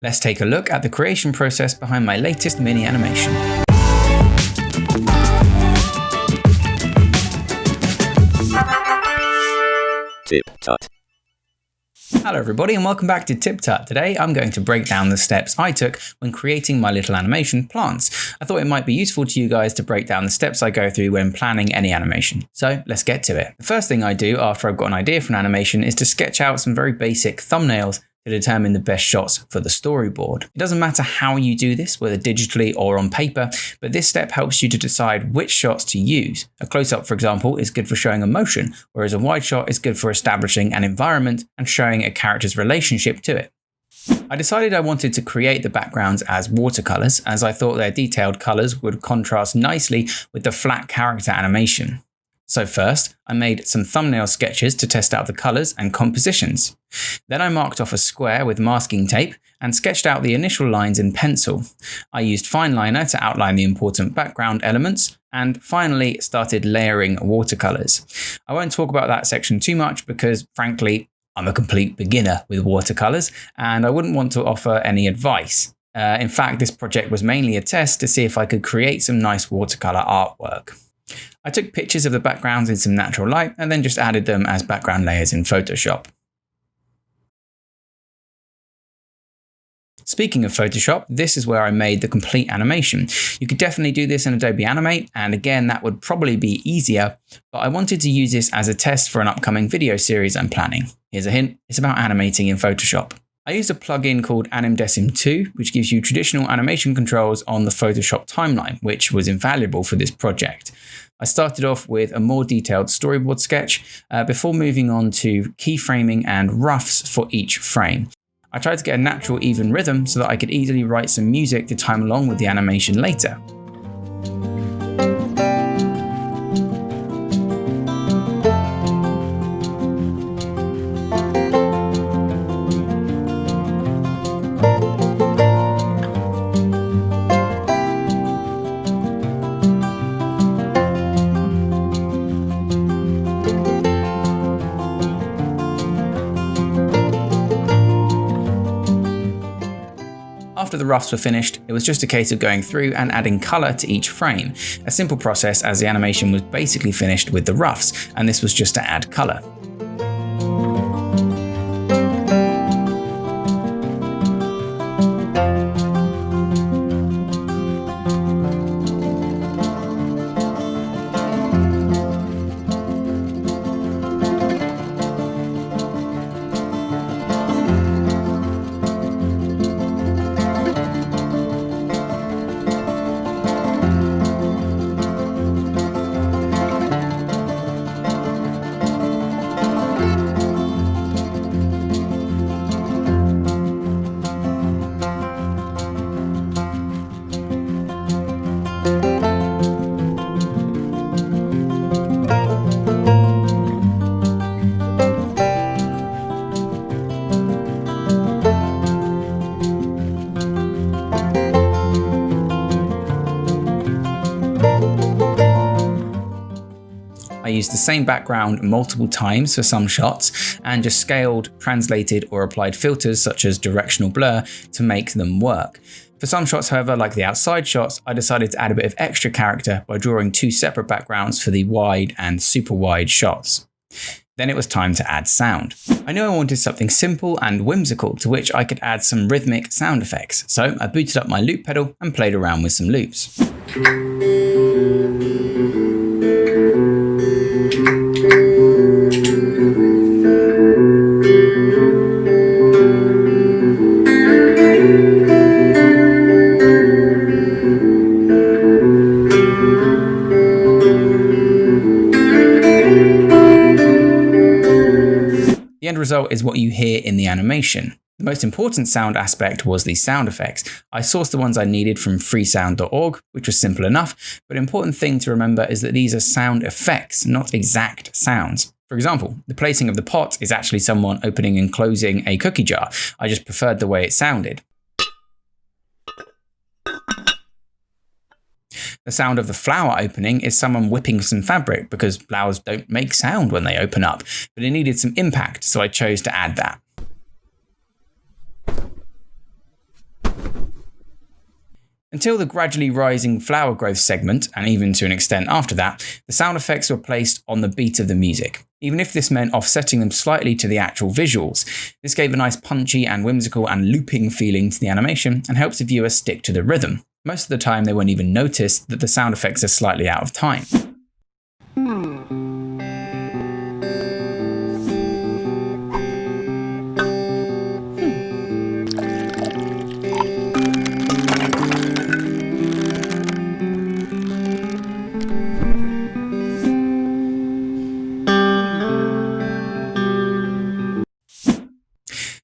Let's take a look at the creation process behind my latest mini animation. TipTut. Hello everybody and welcome back to TipTut. Today I'm going to break down the steps I took when creating my little animation plants. I thought it might be useful to you guys to break down the steps I go through when planning any animation. So let's get to it. The first thing I do after I've got an idea for an animation is to sketch out some very basic thumbnails to determine the best shots for the storyboard. It doesn't matter how you do this, whether digitally or on paper, but this step helps you to decide which shots to use. A close-up, for example, is good for showing emotion, whereas a wide shot is good for establishing an environment and showing a character's relationship to it. I decided I wanted to create the backgrounds as watercolors, as I thought their detailed colors would contrast nicely with the flat character animation. So first, I made some thumbnail sketches to test out the colors and compositions. Then I marked off a square with masking tape and sketched out the initial lines in pencil. I used fine liner to outline the important background elements, and finally started layering watercolors. I won't talk about that section too much because, frankly, I'm a complete beginner with watercolors and I wouldn't want to offer any advice. In fact, this project was mainly a test to see if I could create some nice watercolor artwork. I took pictures of the backgrounds in some natural light and then just added them as background layers in Photoshop. Speaking of Photoshop, this is where I made the complete animation. You could definitely do this in Adobe Animate, and again, that would probably be easier, but I wanted to use this as a test for an upcoming video series I'm planning. Here's a hint, it's about animating in Photoshop. I used a plugin called AnimDesim 2, which gives you traditional animation controls on the Photoshop timeline, which was invaluable for this project. I started off with a more detailed storyboard sketch before moving on to keyframing and roughs for each frame. I tried to get a natural, even rhythm so that I could easily write some music to time along with the animation later. After the roughs were finished, it was just a case of going through and adding colour to each frame. A simple process as the animation was basically finished with the roughs, and this was just to add colour. I used the same background multiple times for some shots and just scaled, translated or applied filters such as directional blur to make them work. For some shots, however, like the outside shots, I decided to add a bit of extra character by drawing two separate backgrounds for the wide and super wide shots. Then it was time to add sound. I knew I wanted something simple and whimsical to which I could add some rhythmic sound effects, so I booted up my loop pedal and played around with some loops. The end result is what you hear in the animation. The most important sound aspect was the sound effects. I sourced the ones I needed from freesound.org, which was simple enough, but an important thing to remember is that these are sound effects, not exact sounds. For example, the placing of the pot is actually someone opening and closing a cookie jar. I just preferred the way it sounded. The sound of the flower opening is someone whipping some fabric because flowers don't make sound when they open up, but it needed some impact, so I chose to add that. Until the gradually rising flower growth segment, and even to an extent after that, the sound effects were placed on the beat of the music. Even if this meant offsetting them slightly to the actual visuals, this gave a nice punchy and whimsical and looping feeling to the animation and helps the viewer stick to the rhythm. Most of the time they won't even notice that the sound effects are slightly out of time.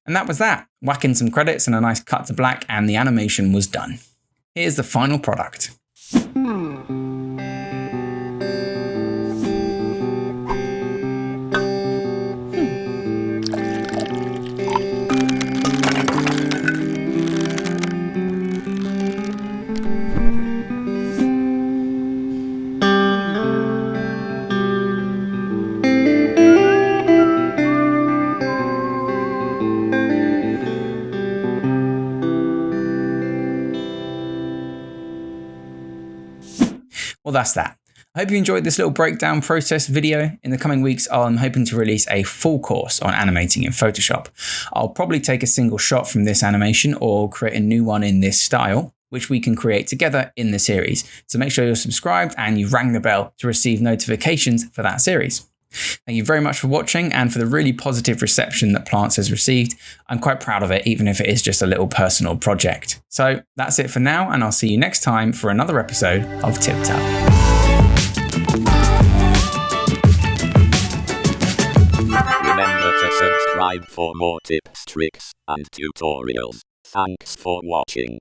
And that was that. Whack in some credits and a nice cut to black and the animation was done. Here's the final product. Well, that's that. I hope you enjoyed this little breakdown process video. In the coming weeks, I'm hoping to release a full course on animating in Photoshop. I'll probably take a single shot from this animation or create a new one in this style, which we can create together in the series. So make sure you're subscribed and you rang the bell to receive notifications for that series. Thank you very much for watching and for the really positive reception that Plants has received. I'm quite proud of it, even if it is just a little personal project. So that's it for now, and I'll see you next time for another episode of TipTut. Remember to subscribe for more tips, tricks, and tutorials. Thanks for watching.